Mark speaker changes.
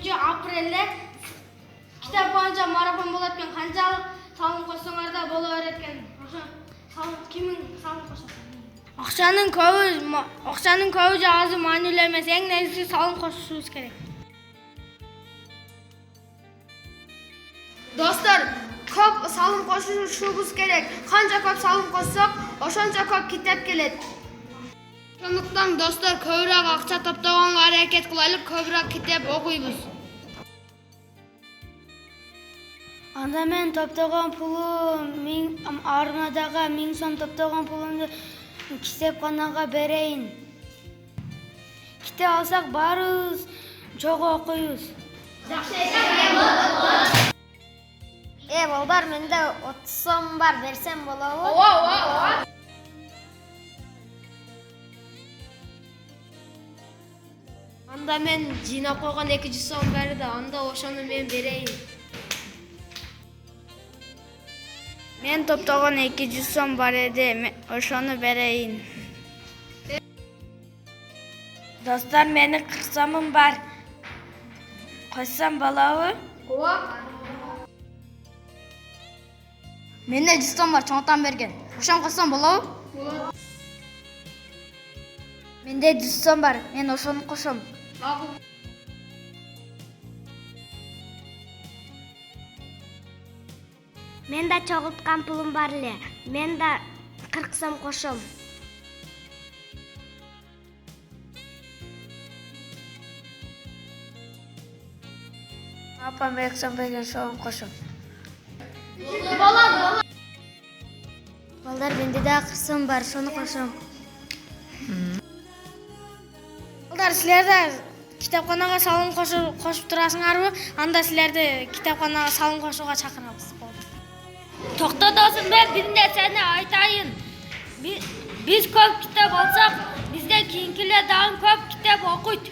Speaker 1: 3-апрелде kitap boyunca marafon болады екен. Қаншалық салым қоссаңар да бола береді екен. Кімнің салым қосады? Ақшаның көбі жағасы мәнілі емес, ең негізгісі салым қосушымыз керек. Достар, көп салым қосушымыз керек. Қанша көп салым қоссақ, ошончо көп китеп келет. Сондықтан достар, көбірек ақша топтағанға әрекет қылайлық, көбірек китеп оқуйбуз. Анда мен топтаған пулу армадаға 1000 сом топтаған пулумду китепканага берейин. Китеп алсак барыбыз жого окуйбуз. Балдар, менде 30 сом бар, берсем болобу? Ооба. Анда мен жыйнап койгон 200 сом бар да, анда ошону мен берейин. Мен топтогон 200 сом бар эди, ошону берейин. Достар, менин 40 сомум бар. Койсом болобу? Ооба. Менде 100 сом бар, чоңтан берген. Ошон койсом болобу? Болот. Менде 100 сом бар, мен ошону кошом. Мен да чогулткан пулум бар эле. Мен да 40 сом кошом. Апам 2 сом берген, ошону кошом. Болот. Балдар, менде да 40 сом бар, ошону кошом. Балдар, силерде китепканага салым кошуп турасыңарбы? Анда силерди китепканага салым кошууга чакырабыз. Токто досум, мен бир нерсени айтайын. Биз көп китеп алсак, бизден кийинкилер дагы көп китеп окуйт.